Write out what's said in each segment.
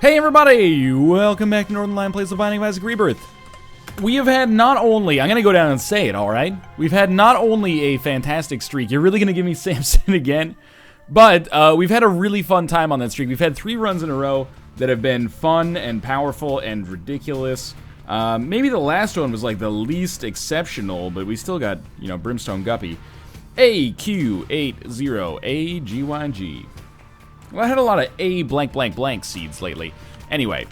Hey everybody! Welcome back to Northern Lion Plays the Binding of Isaac Rebirth. We have had not only, I'm gonna go down and say it, alright? We've had not only a fantastic streak, you're really gonna give me Samson again, but we've had a really fun time on that streak. We've had 3 runs in a row that have been fun and powerful and ridiculous. Maybe the last one was like the least exceptional, but we still got, you know, Brimstone Guppy. AQ80AGYG. Well, I had a lot of A blank blank blank seeds lately. Anyway,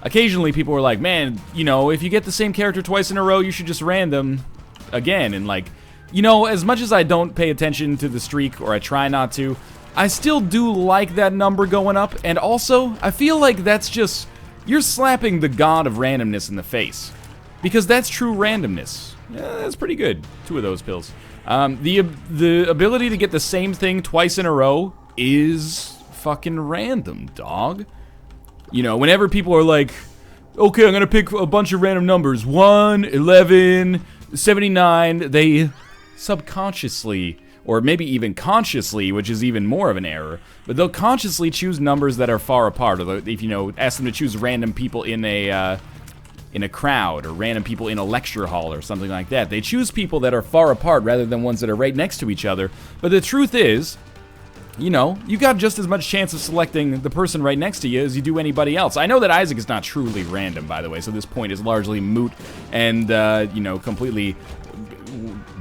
occasionally people were like, man, you know, if you get the same character twice in a row, you should just random again. And like, you know, as much as I don't pay attention to the streak, or I try not to, I still do like that number going up. And also, I feel like that's just, you're slapping the god of randomness in the face. Because that's true randomness. Yeah, that's pretty good. 2 of those pills. The ability to get the same thing twice in a row is fucking random, dog. You know, whenever people are like, okay, I'm gonna pick a bunch of random numbers, 1, 11, 79, they subconsciously, or maybe even consciously, which is even more of an error, but they'll consciously choose numbers that are far apart. Or if, you know, ask them to choose random people in a crowd, or random people in a lecture hall, or something like that. They choose people that are far apart rather than ones that are right next to each other. But the truth is, you know, you got just as much chance of selecting the person right next to you as you do anybody else. I know that Isaac is not truly random, by the way, so this point is largely moot and, you know, completely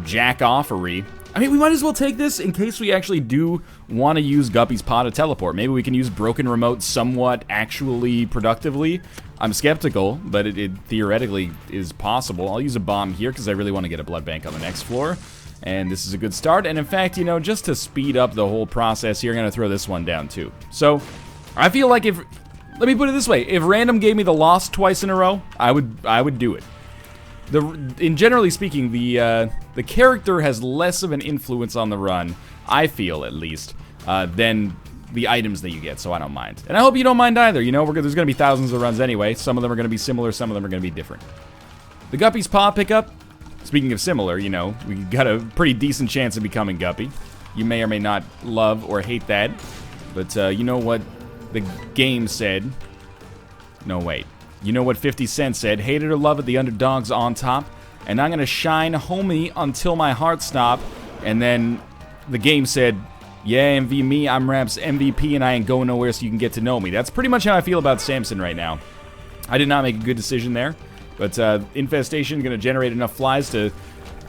jack-offery. I mean, we might as well take this in case we actually do want to use Guppy's Paw to teleport. Maybe we can use Broken Remote somewhat actually productively. I'm skeptical, but it theoretically is possible. I'll use a bomb here because I really want to get a blood bank on the next floor. And this is a good start, and in fact, you know, just to speed up the whole process here, I'm going to throw this one down too. So, I feel like if, let me put it this way, if random gave me the lost twice in a row, I would do it. In generally speaking, the character has less of an influence on the run, I feel at least, than the items that you get, so I don't mind. And I hope you don't mind either, you know, there's going to be thousands of runs anyway. Some of them are going to be similar, some of them are going to be different. The Guppy's Paw pickup. Speaking of similar, you know, we got a pretty decent chance of becoming Guppy. You may or may not love or hate that, but you know what the game said? No, wait. You know what 50 Cent said? Hate it or love it, the underdog's on top, and I'm gonna shine homie until my heart stop. And then the game said, yeah, MV me, I'm Rap's MVP, and I ain't going nowhere so you can get to know me. That's pretty much how I feel about Samson right now. I did not make a good decision there. But Infestation going to generate enough flies to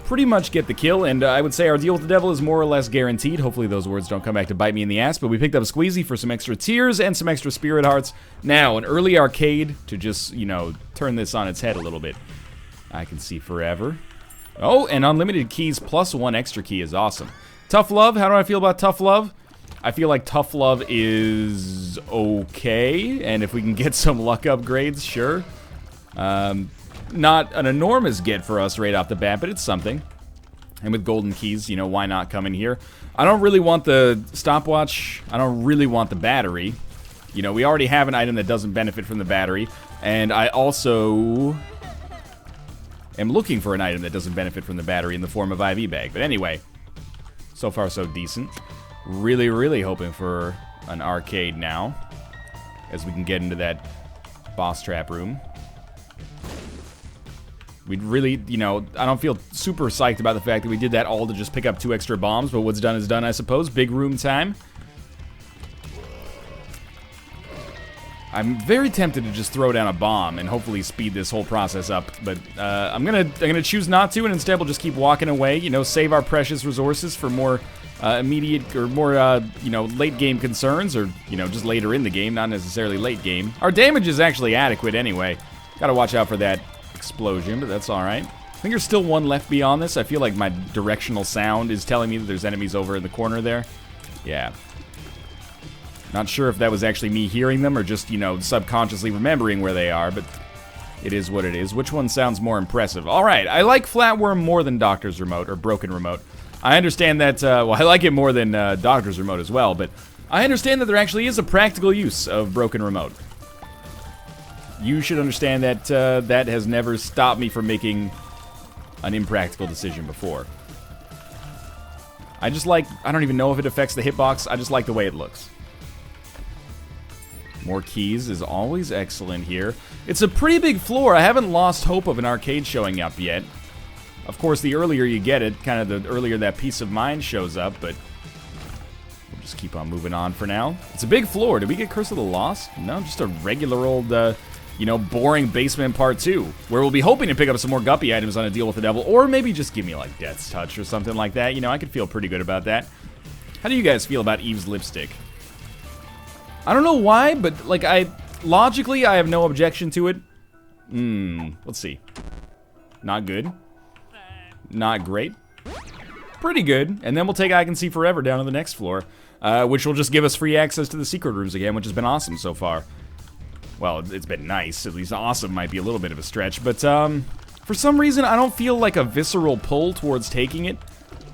pretty much get the kill, and I would say our deal with the devil is more or less guaranteed. Hopefully those words don't come back to bite me in the ass, but we picked up SQUEEZY for some extra tears and some extra spirit hearts. Now, an early arcade to just, you know, turn this on its head a little bit. I can see forever. Oh, and unlimited keys plus 1 extra key is awesome. Tough Love, how do I feel about Tough Love? I feel like Tough Love is okay, and if we can get some luck upgrades, sure. Not an enormous get for us right off the bat, but it's something. And with golden keys, you know, why not come in here? I don't really want the stopwatch. I don't really want the battery. You know, we already have an item that doesn't benefit from the battery. And I also am looking for an item that doesn't benefit from the battery in the form of IV bag. But anyway, so far so decent. Really, really hoping for an arcade now, as we can get into that boss trap room. We'd really, you know, I don't feel super psyched about the fact that we did that all to just pick up 2 extra bombs, but what's done is done, I suppose. Big room time. I'm very tempted to just throw down a bomb and hopefully speed this whole process up, but I'm gonna choose not to, and instead we'll just keep walking away, you know, save our precious resources for more immediate, or more, you know, late game concerns, or, you know, just later in the game, not necessarily late game. Our damage is actually adequate anyway. Gotta watch out for that explosion, but that's alright. I think there's still 1 left beyond this. I feel like my directional sound is telling me that there's enemies over in the corner there. Yeah. Not sure if that was actually me hearing them or just, you know, subconsciously remembering where they are, but it is what it is. Which one sounds more impressive? Alright, I like Flatworm more than Doctor's Remote, or Broken Remote. I understand that, well, I like it more than Doctor's Remote as well, but I understand that there actually is a practical use of Broken Remote. You should understand that that has never stopped me from making an impractical decision before. I just like, I don't even know if it affects the hitbox, I just like the way it looks. More keys is always excellent here. It's a pretty big floor. I haven't lost hope of an arcade showing up yet. Of course, the earlier you get it, kind of the earlier that peace of mind shows up, but we'll just keep on moving on for now. It's a big floor. Did we get Curse of the Lost? No, just a regular old, you know, boring basement part 2, where we'll be hoping to pick up some more guppy items on A Deal with the Devil, or maybe just give me, like, Death's Touch or something like that. You know, I could feel pretty good about that. How do you guys feel about Eve's lipstick? I don't know why, but, like, logically, I have no objection to it. Let's see. Not good. Not great. Pretty good. And then we'll take I Can See Forever down to the next floor, which will just give us free access to the secret rooms again, which has been awesome so far. Well, it's been nice. At least awesome might be a little bit of a stretch. But for some reason, I don't feel like a visceral pull towards taking it.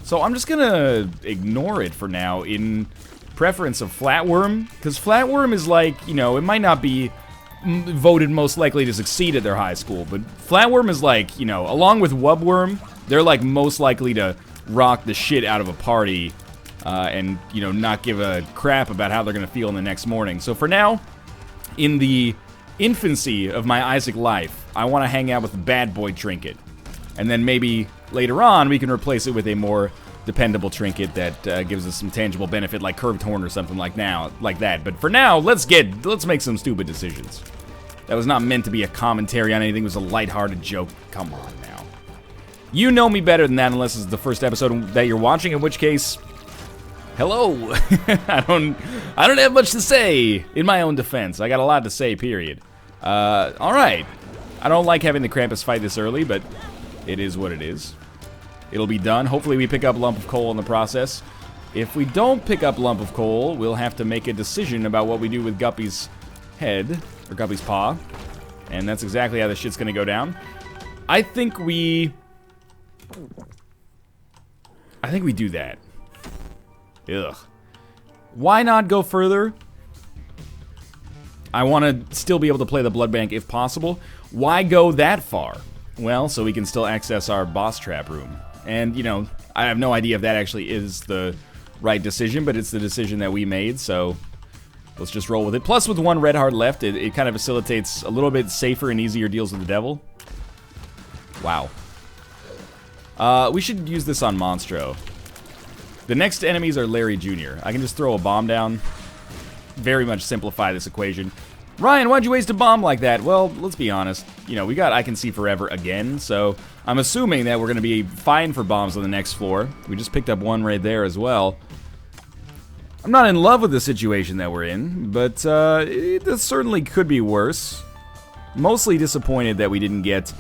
So I'm just gonna ignore it for now in preference of Flatworm. Because Flatworm is like, you know, it might not be voted most likely to succeed at their high school. But Flatworm is like, you know, along with Wubworm, they're like most likely to rock the shit out of a party. And, you know, not give a crap about how they're gonna feel in the next morning. So for now, in the infancy of my Isaac life, I want to hang out with the Bad Boy Trinket. And then maybe later on, we can replace it with a more dependable trinket that gives us some tangible benefit, like Curved Horn or something like that. But for now, let's make some stupid decisions. That was not meant to be a commentary on anything. It was a lighthearted joke. Come on now. You know me better than that, unless it's the first episode that you're watching, in which case, hello. I don't have much to say in my own defense. I got a lot to say, period. Alright. I don't like having the Krampus fight this early, but it is what it is. It'll be done. Hopefully we pick up Lump of Coal in the process. If we don't pick up Lump of Coal, we'll have to make a decision about what we do with Guppy's head, or Guppy's paw. And that's exactly how this shit's gonna go down. I think we do that. Ugh. Why not go further? I want to still be able to play the Blood Bank if possible. Why go that far? Well, so we can still access our boss trap room. And, you know, I have no idea if that actually is the right decision, but it's the decision that we made, so let's just roll with it. Plus, with one red heart left, it kind of facilitates a little bit safer and easier deals with the devil. Wow. We should use this on Monstro. The next enemies are Larry Jr. I can just throw a bomb down. Very much simplify this equation. Ryan, why'd you waste a bomb like that? Well, let's be honest. You know, we got I Can See Forever again, so I'm assuming that we're going to be fine for bombs on the next floor. We just picked up one right there as well. I'm not in love with the situation that we're in, but it certainly could be worse. Mostly disappointed that we didn't get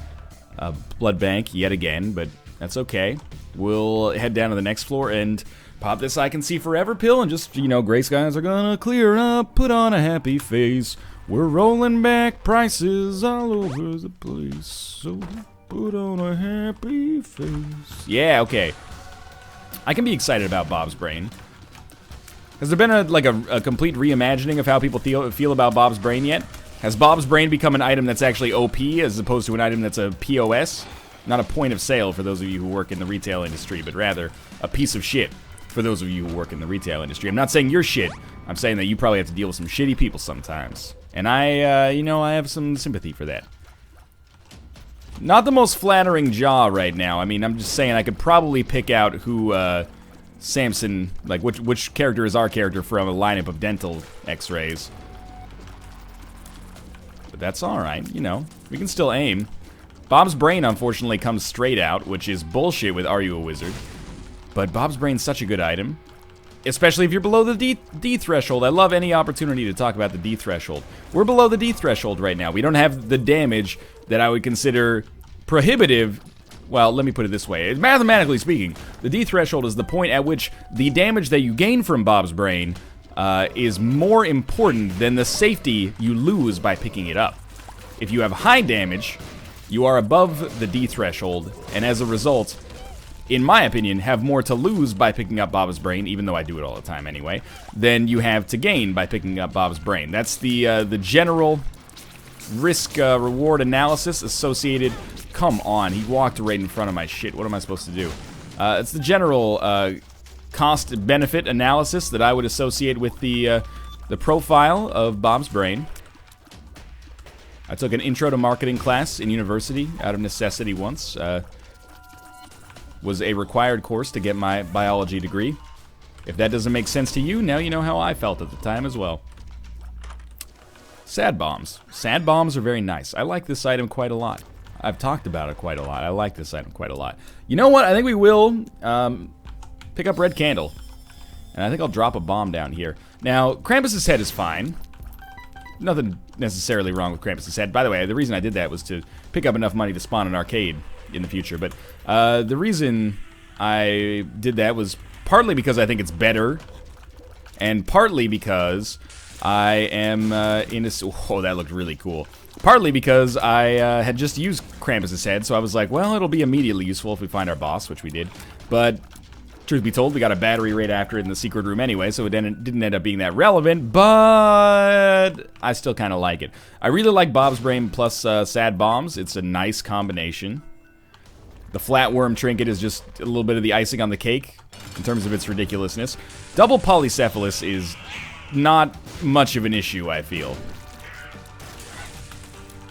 a blood bank yet again, but that's okay. We'll head down to the next floor and pop this I Can See Forever pill and just, you know, gray skies are gonna clear up, put on a happy face. We're rolling back prices all over the place, so put on a happy face. Yeah, okay. I can be excited about Bob's Brain. Has there been a complete reimagining of how people feel about Bob's Brain yet? Has Bob's Brain become an item that's actually OP as opposed to an item that's a POS? Not a point of sale for those of you who work in the retail industry, but rather a piece of shit for those of you who work in the retail industry. I'm not saying you're shit. I'm saying that you probably have to deal with some shitty people sometimes. And you know, I have some sympathy for that. Not the most flattering jaw right now. I mean, I'm just saying I could probably pick out who, Samson, like, which character is our character from a lineup of dental x-rays. But that's alright, you know. We can still aim. Bob's Brain, unfortunately, comes straight out, which is bullshit with Are You a Wizard? But Bob's Brain's such a good item. Especially if you're below the D threshold. I love any opportunity to talk about the D threshold. We're below the D threshold right now. We don't have the damage that I would consider prohibitive. Well, let me put it this way. Mathematically speaking, the D threshold is the point at which the damage that you gain from Bob's Brain is more important than the safety you lose by picking it up. If you have high damage, you are above the D threshold, and as a result, in my opinion, have more to lose by picking up Bob's Brain, even though I do it all the time anyway, than you have to gain by picking up Bob's Brain. That's the general risk-reward analysis associated... Come on, he walked right in front of my shit. What am I supposed to do? It's the general cost-benefit analysis that I would associate with the the profile of Bob's brain. I took an intro to marketing class in university out of necessity once. Was a required course to get my biology degree. If that doesn't make sense to you, now you know how I felt at the time as well. Sad bombs. Sad bombs are very nice. I like this item quite a lot. I've talked about it quite a lot. I like this item quite a lot. You know what? I think we will pick up Red Candle. And I think I'll drop a bomb down here. Now, Krampus's head is fine. Nothing necessarily wrong with Krampus's head. By the way, the reason I did that was to pick up enough money to spawn an arcade in the future. But the reason I did that was partly because I think it's better, and partly because I am in a... Oh, that looked really cool. Partly because I had just used Krampus's head, so I was like, well, it'll be immediately useful if we find our boss, which we did. But truth be told, we got a battery right after it in the secret room anyway, so it didn't end up being that relevant, but I still kind of like it. I really like Bob's Brain plus Sad Bombs. It's a nice combination. The flatworm trinket is just a little bit of the icing on the cake in terms of its ridiculousness. Double polycephalus is not much of an issue, I feel.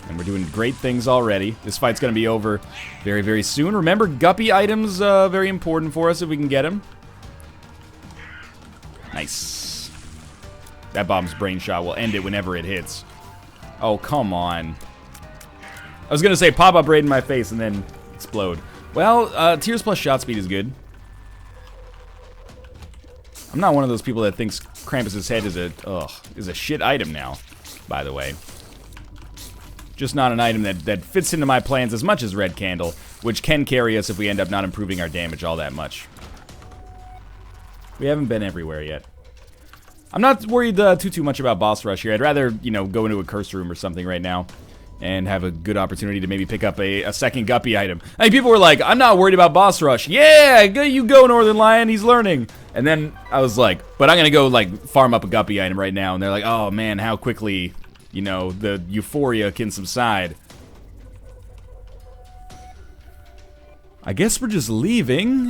And we're doing great things already. This fight's going to be over very, very soon. Remember, guppy items, very important for us if we can get them. Nice. That Bob's brain shot will end it whenever it hits. Oh, come on. I was going to say pop up right in my face and then explode. Well, Tears plus shot speed is good. I'm not one of those people that thinks Krampus's head is a shit item now, by the way. Just not an item that fits into my plans as much as Red Candle, which can carry us if we end up not improving our damage all that much. We haven't been everywhere yet. I'm not worried too much about boss rush here. I'd rather, you know, go into a curse room or something right now and have a good opportunity to maybe pick up a second guppy item. I mean, people were like, I'm not worried about boss rush. Yeah, you go, Northern Lion, he's learning. And then I was like, but I'm gonna go, like, farm up a guppy item right now. And they're like, oh man, how quickly, you know, the euphoria can subside. I guess we're just leaving.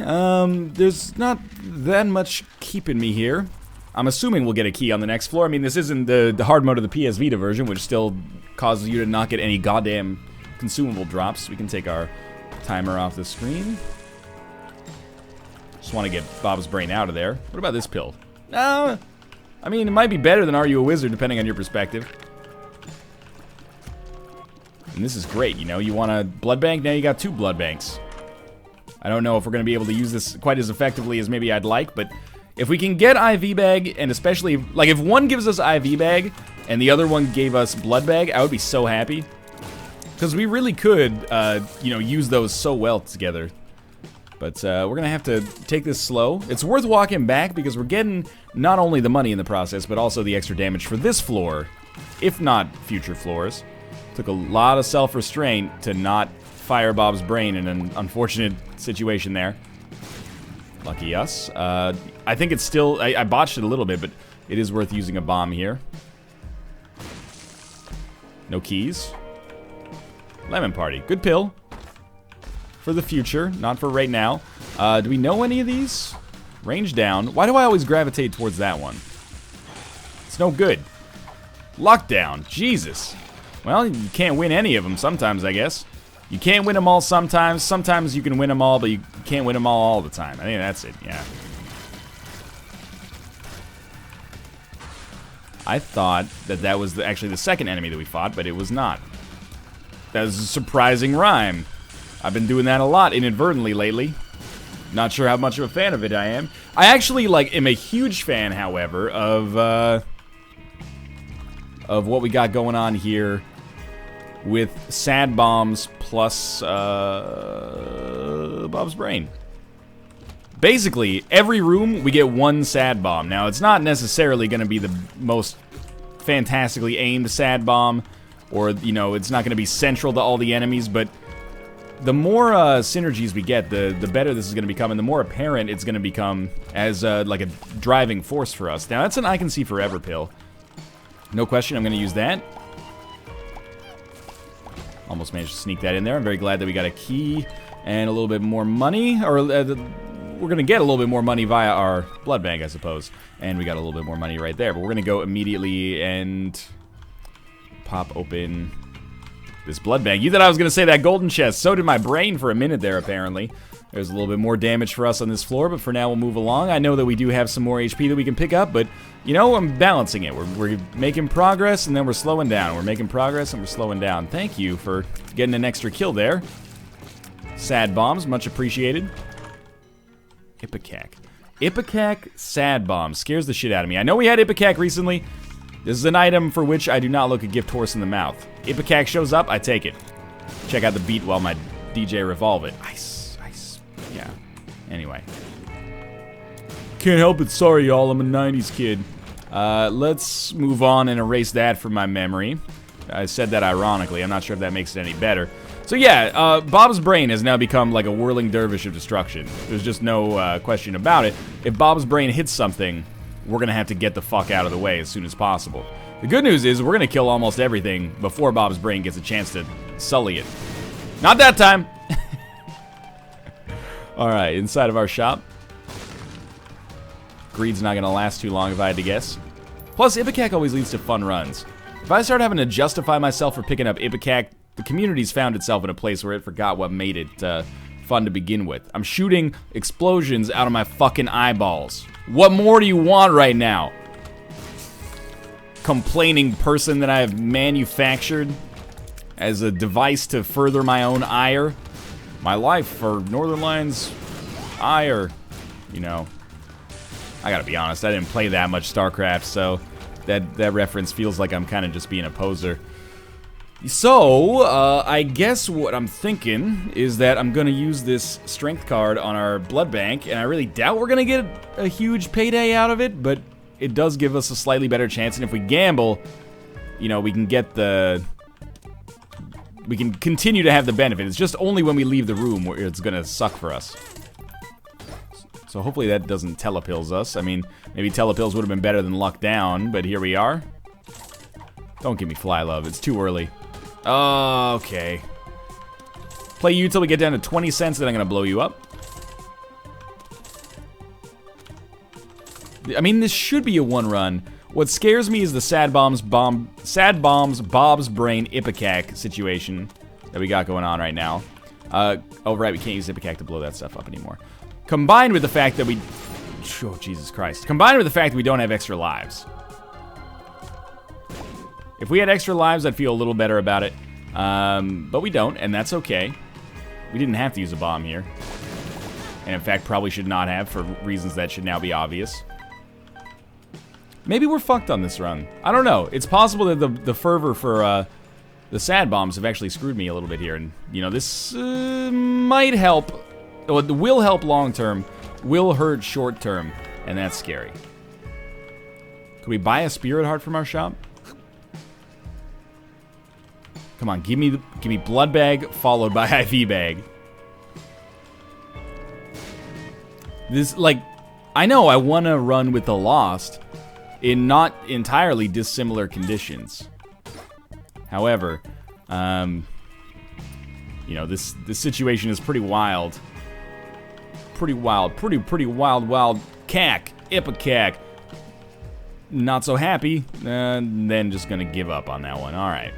There's not that much keeping me here. I'm assuming we'll get a key on the next floor. I mean, this isn't the hard mode of the PS Vita version, which still causes you to not get any goddamn consumable drops. We can take our timer off the screen. Just want to get Bob's brain out of there. What about this pill? I mean, it might be better than Are You a Wizard, depending on your perspective. And this is great, you know? You want a blood bank? Now you got 2 blood banks. I don't know if we're going to be able to use this quite as effectively as maybe I'd like, but if we can get IV bag, and especially, like, if one gives us IV bag and the other one gave us blood bag, I would be so happy. Because we really could, you know, use those so well together. But we're going to have to take this slow. It's worth walking back because we're getting not only the money in the process, but also the extra damage for this floor, if not future floors. Took a lot of self-restraint to not fire Bob's brain in an unfortunate situation there. Lucky us. I think it's still... I botched it a little bit, but it is worth using a bomb here. No keys. Lemon Party. Good pill. For the future, not for right now. Do we know any of these? Range down. Why do I always gravitate towards that one? It's no good. Lockdown. Jesus. Well, you can't win any of them sometimes, I guess. You can't win them all sometimes. Sometimes you can win them all, but you can't win them all the time. I think that's it, yeah. I thought that was actually the second enemy that we fought, but it was not. That was a surprising rhyme. I've been doing that a lot inadvertently lately. Not sure how much of a fan of it I am. I actually, like, am a huge fan, however, of what we got going on here with Sad Bombs plus Bob's Brain. Basically, every room we get 1 Sad Bomb. Now, it's not necessarily going to be the most fantastically aimed Sad Bomb, or, you know, it's not going to be central to all the enemies, but the more synergies we get, the better this is going to become, and the more apparent it's going to become as, like, a driving force for us. Now, that's an I Can See Forever pill. No question, I'm going to use that. Almost managed to sneak that in there. I'm very glad that we got a key and a little bit more money, or we're going to get a little bit more money via our blood bank, I suppose. And we got a little bit more money right there. But we're going to go immediately and pop open this blood bank. You thought I was going to say that golden chest. So did my brain for a minute there, apparently. There's a little bit more damage for us on this floor, but for now we'll move along. I know that we do have some more HP that we can pick up, but, you know, I'm balancing it. We're making progress, and then we're slowing down. We're making progress, and we're slowing down. Thank you for getting an extra kill there. Sad bombs, much appreciated. Ipecac. Ipecac sad bomb scares the shit out of me. I know we had Ipecac recently. This is an item for which I do not look a gift horse in the mouth. Ipecac shows up, I take it. Check out the beat while my DJ revolve it. Ice. Yeah. Anyway. Can't help it. Sorry, y'all. I'm a 90s kid. Let's move on and erase that from my memory. I said that ironically. I'm not sure if that makes it any better. So yeah, Bob's brain has now become like a whirling dervish of destruction. There's just no question about it. If Bob's brain hits something, we're going to have to get the fuck out of the way as soon as possible. The good news is we're going to kill almost everything before Bob's brain gets a chance to sully it. Not that time! Alright, inside of our shop. Greed's not going to last too long if I had to guess. Plus, Ipecac always leads to fun runs. If I start having to justify myself for picking up Ipecac, the community's found itself in a place where it forgot what made it fun to begin with. I'm shooting explosions out of my fucking eyeballs. What more do you want right now? Complaining person that I have manufactured as a device to further my own ire. My life for Northern Lions ire, you know. I gotta be honest, I didn't play that much StarCraft, so that reference feels like I'm kind of just being a poser. So, I guess what I'm thinking is that I'm gonna use this strength card on our blood bank, and I really doubt we're gonna get a huge payday out of it, but it does give us a slightly better chance, and if we gamble, you know, we can get the... We can continue to have the benefit. It's just only when we leave the room where it's gonna suck for us. So hopefully that doesn't telepills us. I mean, maybe telepills would have been better than luck down, but here we are. Don't give me fly love, it's too early. Oh, okay. Play you till we get down to 20 cents, then I'm gonna blow you up. I mean, this should be a one run. What scares me is the Sad Bombs, Bob's Brain, Ipecac situation that we got going on right now. Oh, right, we can't use Ipecac to blow that stuff up anymore. Combined with the fact that we... Oh, Jesus Christ. Combined with the fact that we don't have extra lives. If we had extra lives, I'd feel a little better about it. But we don't, and that's okay. We didn't have to use a bomb here. And in fact, probably should not have for reasons that should now be obvious. Maybe we're fucked on this run. I don't know. It's possible that the fervor for the sad bombs have actually screwed me a little bit here. And, you know, this might help. Well, it will help long term, will hurt short term, and that's scary. Could we buy a spirit heart from our shop? Come on, give me blood bag followed by IV bag. This, like, I know I want to run with the Lost in not entirely dissimilar conditions. However, you know, this situation is pretty wild. Pretty wild, pretty wild cack, Ipecac. Not so happy, and then just gonna give up on that one. All right.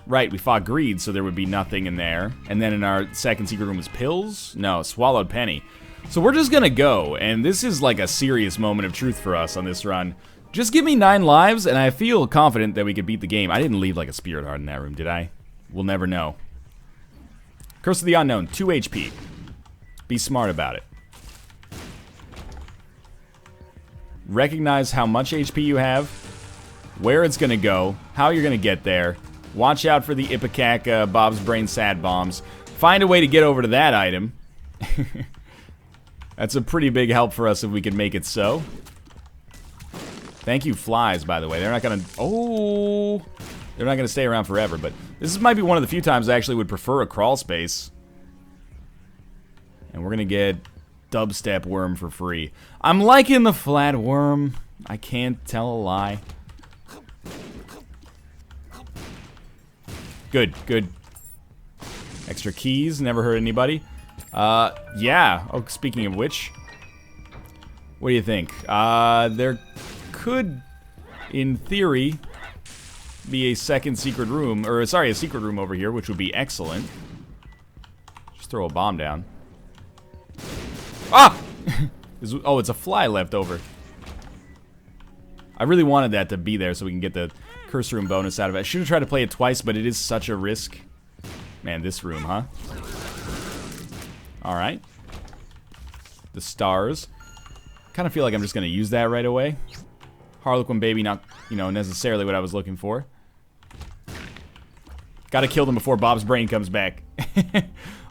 Right, we fought Greed, so there would be nothing in there. And then in our second secret room was pills? No, swallowed penny. So we're just gonna go, and this is like a serious moment of truth for us on this run. Just give me 9 lives, and I feel confident that we could beat the game. I didn't leave like a spirit heart in that room, did I? We'll never know. Curse of the Unknown, 2 HP. Be smart about it. Recognize how much HP you have, where it's gonna go, how you're gonna get there. Watch out for the Ipecac, Bob's Brain Sad Bombs. Find a way to get over to that item. That's a pretty big help for us if we can make it so. Thank you, flies, by the way. They're not gonna... Oh! They're not gonna stay around forever, but this might be one of the few times I actually would prefer a crawl space. And we're gonna get Dubstep Worm for free. I'm liking the flat worm. I can't tell a lie. Good, good. Extra keys, never hurt anybody. Yeah. Oh, speaking of which, what do you think? There could, in theory, be a second secret room, or sorry, a secret room over here, which would be excellent. Just throw a bomb down. Ah! Oh, it's a fly left over. I really wanted that to be there so we can get the curse room bonus out of it. I should have tried to play it twice, but it is such a risk. Man, this room, huh? Alright. The stars. Kind of feel like I'm just going to use that right away. Harlequin baby, not, you know, necessarily what I was looking for. Gotta kill them before Bob's brain comes back.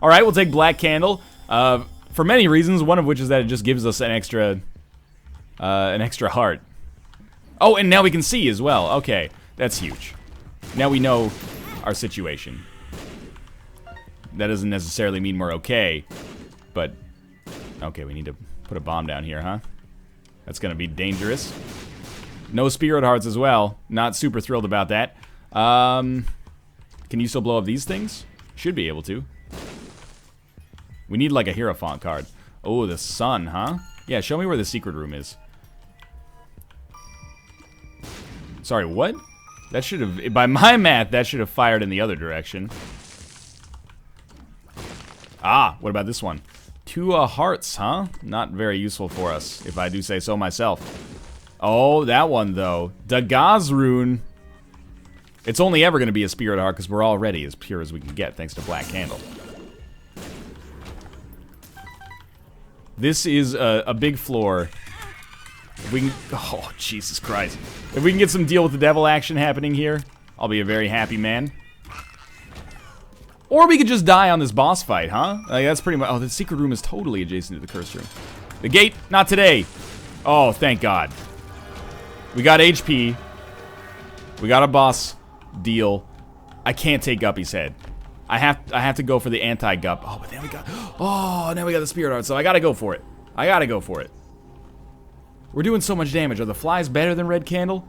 Alright, we'll take Black Candle. For many reasons, one of which is that it just gives us an extra heart. Oh, and now we can see as well. Okay, that's huge. Now we know our situation. That doesn't necessarily mean we're okay, but... Okay, we need to put a bomb down here, huh? That's gonna be dangerous. No spirit hearts as well. Not super thrilled about that. Can you still blow up these things? Should be able to. We need like a Hierophant card. Oh, the sun, huh? Yeah, show me where the secret room is. Sorry, what? That should have, by my math, that should have fired in the other direction. Ah, what about this one? 2 hearts, huh? Not very useful for us, if I do say so myself. Oh, that one, though. Dagaz rune. It's only ever going to be a spirit heart because we're already as pure as we can get, thanks to Black Candle. This is a big floor. If we can... Oh, Jesus Christ. If we can get some deal with the devil action happening here, I'll be a very happy man. Or we could just die on this boss fight, huh? Like, that's pretty much... Oh, the secret room is totally adjacent to the curse room. The gate, not today. Oh, thank God. We got HP. We got a boss deal. I can't take Guppy's head. I have to go for the anti-Gup. Oh, but then we got... Oh, now we got the spirit heart, so I gotta go for it. I gotta go for it. We're doing so much damage. Are the flies better than Red Candle?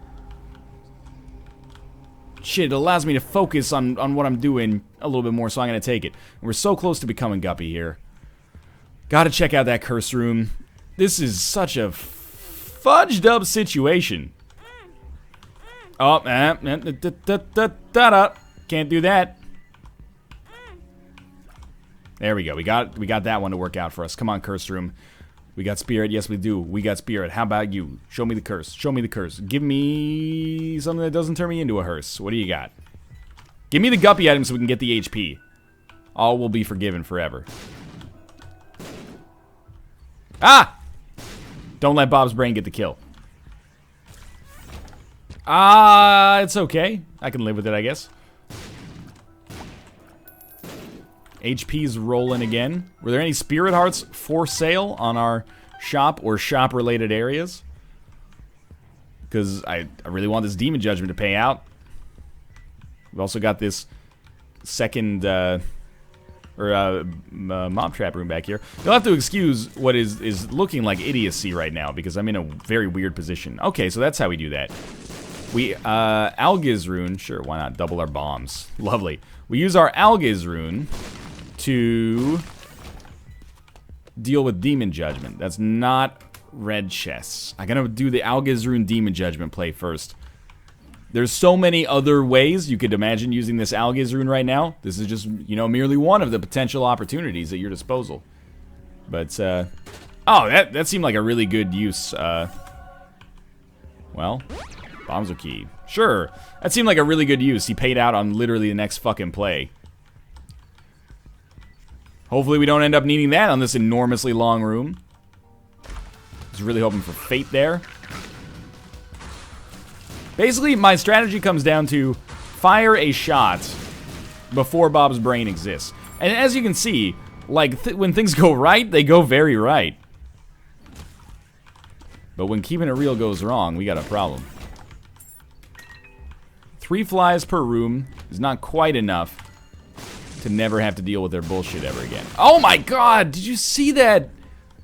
Shit, it allows me to focus on what I'm doing a little bit more, so I'm gonna take it. We're so close to becoming Guppy here. Gotta check out that curse room. This is such a fudged up situation. Oh, can't do that. There we go. We got that one to work out for us. Come on, curse room. We got spirit. Yes, we do. We got spirit. How about you? Show me the curse. Show me the curse. Give me something that doesn't turn me into a hearse. What do you got? Give me the Guppy item so we can get the HP. All will be forgiven forever. Ah! Don't let Bob's brain get the kill. It's okay. I can live with it, I guess. HP's rolling again. Were there any spirit hearts for sale on our shop or shop-related areas? Because I really want this Demon Judgment to pay out. We've also got this second mob trap room back here. You'll have to excuse what is looking like idiocy right now because I'm in a very weird position. Okay, so that's how we do that. We, Algiz rune, sure, why not? Double our bombs. Lovely. We use our Algiz rune to deal with Demon Judgment. That's not red chests. I'm gonna do the Algiz rune Demon Judgment play first. There's so many other ways you could imagine using this Algiz rune right now. This is just, you know, merely one of the potential opportunities at your disposal. But, oh, that seemed like a really good use, well... Bombs are key. Sure. That seemed like a really good use. He paid out on literally the next fucking play. Hopefully we don't end up needing that on this enormously long room. Just really hoping for fate there. Basically, my strategy comes down to fire a shot before Bob's brain exists. And as you can see, like, when things go right, they go very right. But when keeping it real goes wrong, we got a problem. 3 flies per room is not quite enough to never have to deal with their bullshit ever again. Oh my God! Did you see that?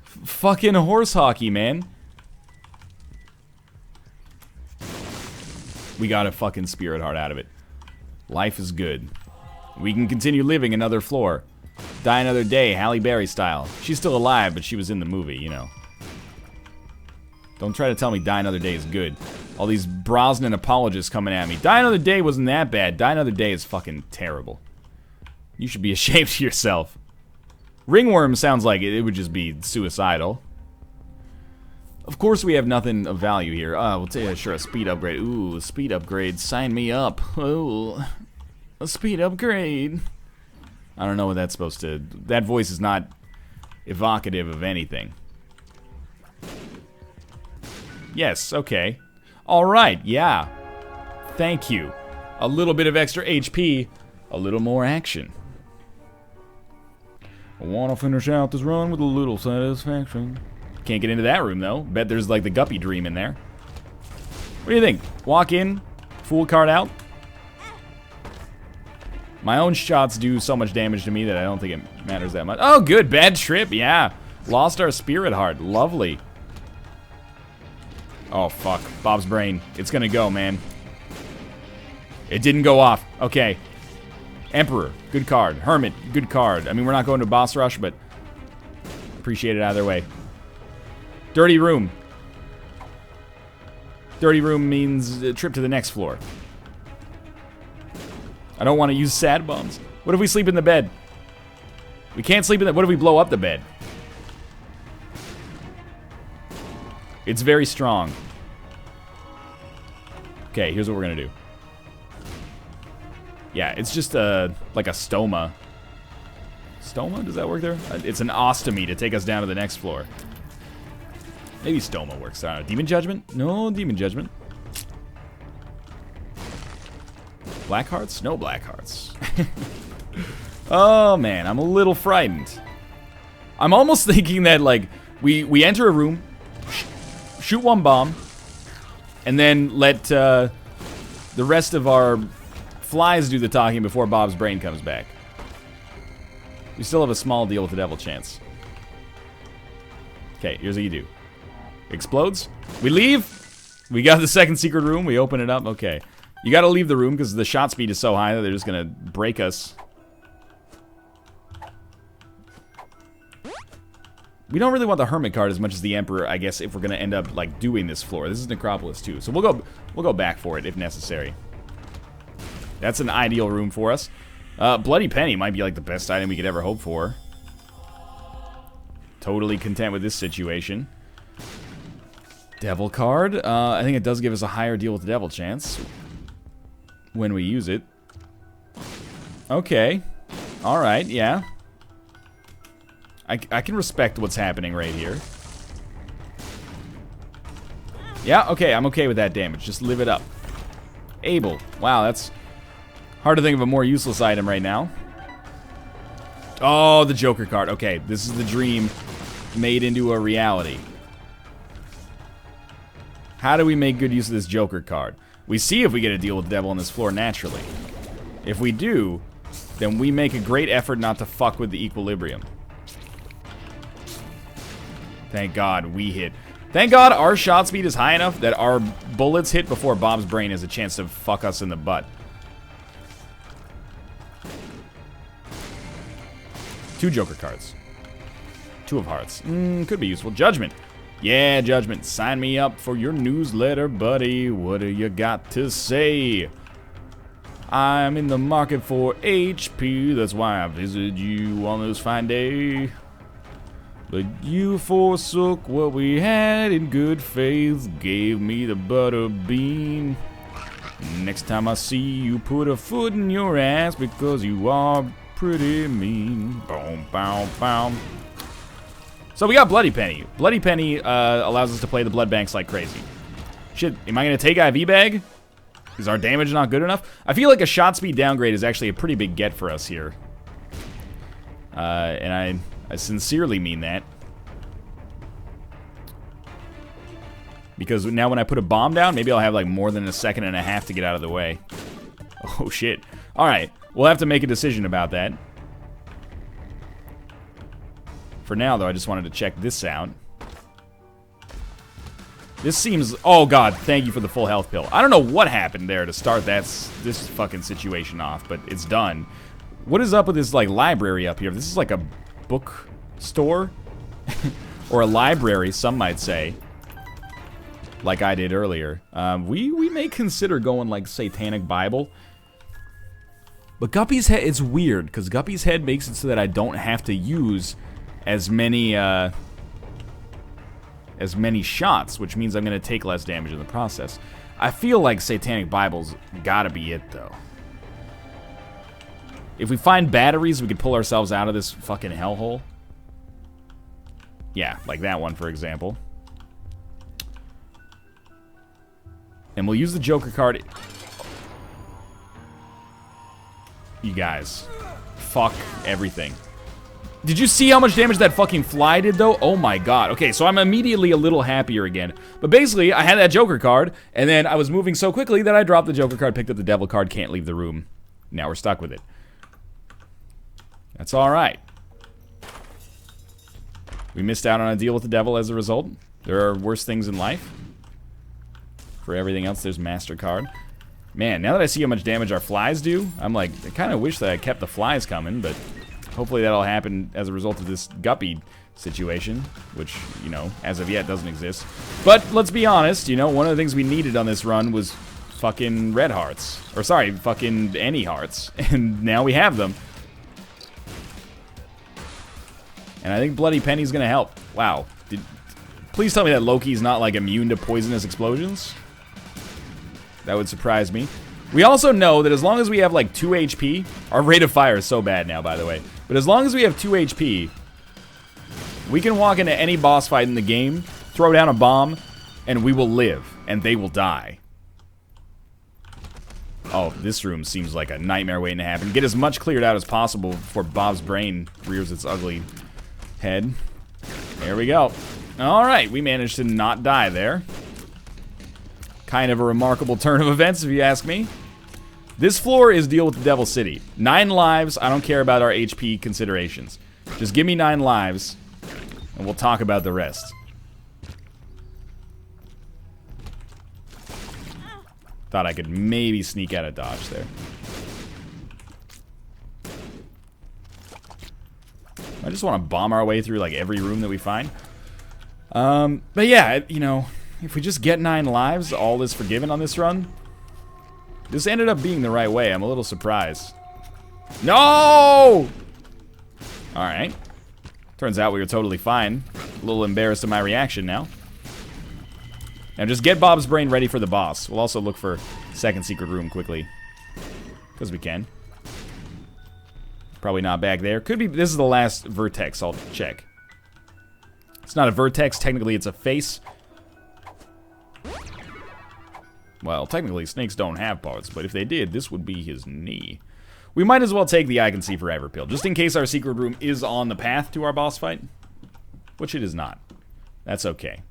Fucking horse hockey, man. We got a fucking spirit heart out of it. Life is good. We can continue living another floor. Die Another Day, Halle Berry style. She's still alive, but she was in the movie, you know. Don't try to tell me Die Another Day is good. All these Brosnan apologists coming at me. Die Another Day wasn't that bad. Die Another Day is fucking terrible. You should be ashamed of yourself. Ringworm sounds like it would just be suicidal. Of course we have nothing of value here. We'll take sure a speed upgrade. Ooh, a speed upgrade. Sign me up. Ooh, a speed upgrade. I don't know what that's supposed to... That voice is not evocative of anything. Yes, okay. Alright, yeah. Thank you. A little bit of extra HP, a little more action. I wanna finish out this run with a little satisfaction. Can't get into that room, though. Bet there's, like, the Guppy Dream in there. What do you think? Walk in, full card out? My own shots do so much damage to me that I don't think it matters that much. Oh, good. Bad trip, yeah. Lost our spirit heart. Lovely. Oh, fuck. Bob's brain. It's gonna go, man. It didn't go off. Okay. Emperor. Good card. Hermit. Good card. I mean, we're not going to boss rush, but appreciate it either way. Dirty room. Dirty room means a trip to the next floor. I don't want to use sad bombs. What if we sleep in the bed? We can't sleep in the... What if we blow up the bed? It's very strong. Okay, here's what we're gonna do. Yeah, it's just like a stoma. Stoma? Does that work there? It's an ostomy to take us down to the next floor. Maybe stoma works. I don't know. Demon Judgment? No Demon Judgment. Black Hearts? No Black Hearts. Oh, man. I'm a little frightened. I'm almost thinking that, like, we enter a room, shoot one bomb, and then let the rest of our flies do the talking before Bob's brain comes back. We still have a small deal with the devil chance. Okay, here's what you do. Explodes. We leave. We got the second secret room. We open it up. Okay. You gotta leave the room because the shot speed is so high that they're just gonna break us. We don't really want the Hermit card as much as the Emperor, I guess, if we're gonna end up, like, doing this floor. This is Necropolis too, so we'll go back for it if necessary. That's an ideal room for us. Bloody Penny might be, like, the best item we could ever hope for. Totally content with this situation. Devil card. I think it does give us a higher deal with the devil chance when we use it. Okay. Alright, yeah. I can respect what's happening right here. Yeah, okay, I'm okay with that damage. Just live it up. Able. Wow, that's hard to think of a more useless item right now. Oh, the Joker card. Okay, this is the dream made into a reality. How do we make good use of this Joker card? We see if we get a deal with the devil on this floor naturally. If we do, then we make a great effort not to fuck with the equilibrium. Thank God we hit. Thank God our shot speed is high enough that our bullets hit before Bob's brain has a chance to fuck us in the butt. 2 Joker cards. 2 of hearts. Could be useful. Judgment. Yeah, Judgment. Sign me up for your newsletter, buddy. What do you got to say? I'm in the market for HP. That's why I visited you on this fine day. But you forsook what we had in good faith. Gave me the butter bean. Next time I see you, put a foot in your ass because you are pretty mean. Boom, boom, boom. So we got Bloody Penny. Bloody Penny allows us to play the blood banks like crazy. Shit, am I going to take IV bag? Is our damage not good enough? I feel like a shot speed downgrade is actually a pretty big get for us here. And I sincerely mean that. Because now when I put a bomb down, maybe I'll have like more than a second and a half to get out of the way. Oh shit. Alright, we'll have to make a decision about that. For now though, I just wanted to check this out. This seems... Oh god, thank you for the full health pill. I don't know what happened there to start this fucking situation off, but it's done. What is up with this, like, library up here? This is like a book store? Or a library, some might say. Like I did earlier. We may consider going, like, Satanic Bible. But Guppy's head, it's weird, because Guppy's head makes it so that I don't have to use as many shots, which means I'm going to take less damage in the process. I feel like Satanic Bible's gotta be it, though. If we find batteries, we could pull ourselves out of this fucking hellhole. Yeah, like that one, for example. And we'll use the Joker card. You guys. Fuck everything. Did you see how much damage that fucking fly did, though? Oh my god. Okay, so I'm immediately a little happier again. But basically, I had that Joker card, and then I was moving so quickly that I dropped the Joker card, picked up the Devil card, can't leave the room. Now we're stuck with it. That's alright. We missed out on a deal with the Devil as a result. There are worse things in life. For everything else, there's MasterCard. Man, now that I see how much damage our flies do, I'm like, I kind of wish that I kept the flies coming, but hopefully that'll happen as a result of this Guppy situation, which, you know, as of yet doesn't exist. But let's be honest, you know, one of the things we needed on this run was fucking red hearts. Or sorry, fucking any hearts. And now we have them. And I think Bloody Penny's gonna help. Wow. Please tell me that Loki's not, like, immune to poisonous explosions. That would surprise me. We also know that as long as we have, like, 2 HP... Our rate of fire is so bad now, by the way. But as long as we have 2 HP... We can walk into any boss fight in the game, throw down a bomb, and we will live. And they will die. Oh, this room seems like a nightmare waiting to happen. Get as much cleared out as possible before Bob's brain rears its ugly head. There we go. Alright, we managed to not die there. Kind of a remarkable turn of events, if you ask me. This floor is deal with the Devil City. 9 lives, I don't care about our HP considerations. Just give me 9 lives, and we'll talk about the rest. Thought I could maybe sneak out a dodge there. I just want to bomb our way through, like, every room that we find. But yeah, you know, if we just get 9 lives, all is forgiven on this run. This ended up being the right way. I'm a little surprised. No! Alright. Turns out we were totally fine. A little embarrassed at my reaction now. Now just get Bob's brain ready for the boss. We'll also look for second secret room quickly. Because we can. Probably not back there. Could be, this is the last vertex I'll check. It's not a vertex, technically it's a face. Well, technically snakes don't have parts, but if they did, this would be his knee. We might as well take the I Can See Forever pill, just in case our secret room is on the path to our boss fight. Which it is not. That's okay.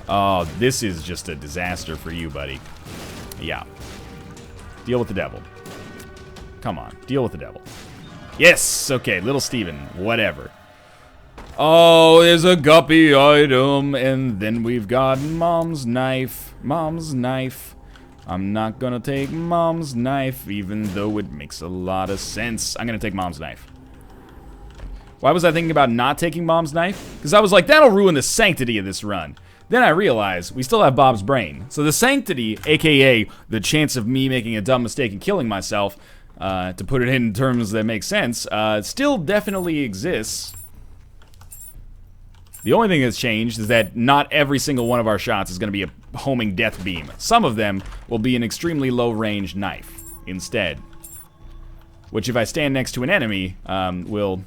Oh, this is just a disaster for you, buddy. Yeah. Deal with the devil. Come on, deal with the devil. Yes! Okay, little Steven, whatever. Oh, there's a guppy item, and then we've got Mom's knife. Mom's knife. I'm not gonna take Mom's knife, even though it makes a lot of sense. I'm gonna take Mom's knife. Why was I thinking about not taking Mom's knife? Because I was like, that'll ruin the sanctity of this run. Then I realized we still have Bob's brain. So the sanctity, aka the chance of me making a dumb mistake and killing myself, to put it in terms that make sense, still definitely exists. The only thing that's changed is that not every single one of our shots is going to be a homing death beam. Some of them will be an extremely low-range knife instead. Which, if I stand next to an enemy, will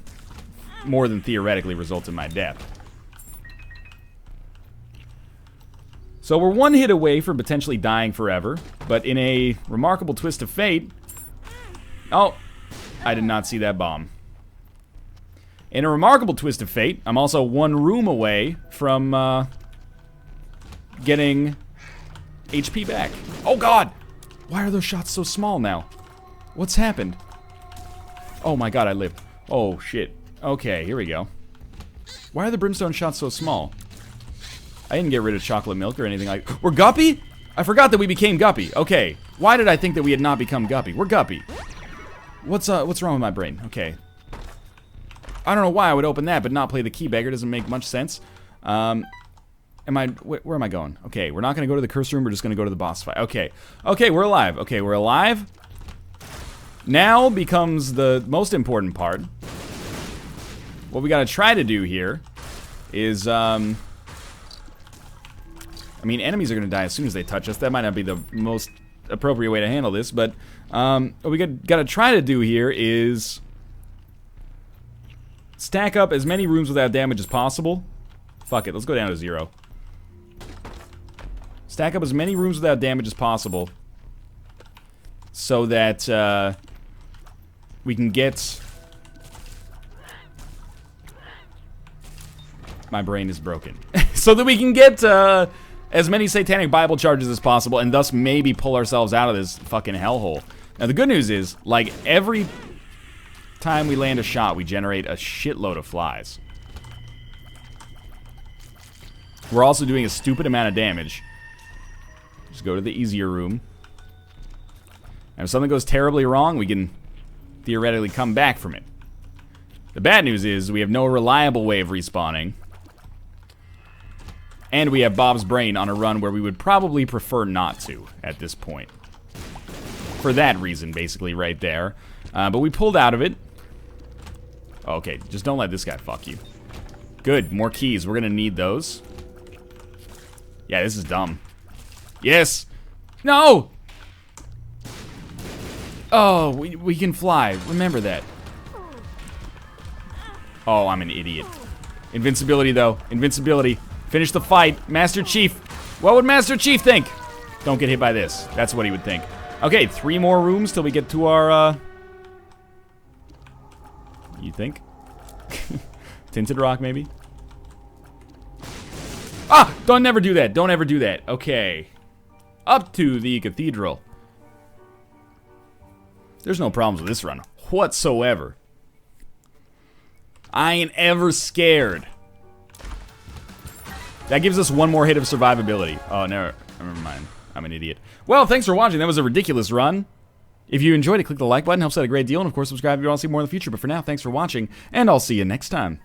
more than theoretically result in my death. So we're one hit away from potentially dying forever, but in a remarkable twist of fate... Oh, I did not see that bomb. In a remarkable twist of fate, I'm also one room away from getting HP back. Oh god! Why are those shots so small now? What's happened? Oh my god, I lived. Oh shit. Okay, here we go. Why are the brimstone shots so small? I didn't get rid of chocolate milk or anything like... We're Guppy? I forgot that we became Guppy. Okay. Why did I think that we had not become Guppy? We're Guppy. What's wrong with my brain? Okay. I don't know why I would open that, but not play the key beggar. Doesn't make much sense. Where am I going? Okay, we're not going to go to the curse room. We're just going to go to the boss fight. Okay. Okay, we're alive. Okay, we're alive. Now becomes the most important part. What we got to try to do here is, I mean, enemies are going to die as soon as they touch us. That might not be the most appropriate way to handle this, but what we got to try to do here is stack up as many rooms without damage as possible. Fuck it, let's go down to 0. Stack up as many rooms without damage as possible so that we can get... My brain is broken. So that we can get as many Satanic Bible charges as possible and thus maybe pull ourselves out of this fucking hellhole. Now the good news is, like, every time we land a shot, we generate a shitload of flies. We're also doing a stupid amount of damage. Just go to the easier room. And if something goes terribly wrong, we can theoretically come back from it. The bad news is we have no reliable way of respawning. And we have Bob's brain on a run where we would probably prefer not to at this point. For that reason, basically, right there. But we pulled out of it. Okay, just don't let this guy fuck you. Good, more keys. We're gonna need those. Yeah, this is dumb. Yes! No! Oh, we can fly. Remember that. Oh, I'm an idiot. Invincibility, though. Invincibility. Finish the fight. Master Chief. What would Master Chief think? Don't get hit by this. That's what he would think. Okay, 3 more rooms till we get to our, You think? Tinted Rock, maybe? Ah! Don't never do that. Don't ever do that. Okay. Up to the cathedral. There's no problems with this run whatsoever. I ain't ever scared. That gives us 1 more hit of survivability. Oh, never mind. I'm an idiot. Well, thanks for watching. That was a ridiculous run. If you enjoyed it, click the like button. Helps out a great deal. And, of course, subscribe if you want to see more in the future. But for now, thanks for watching. And I'll see you next time.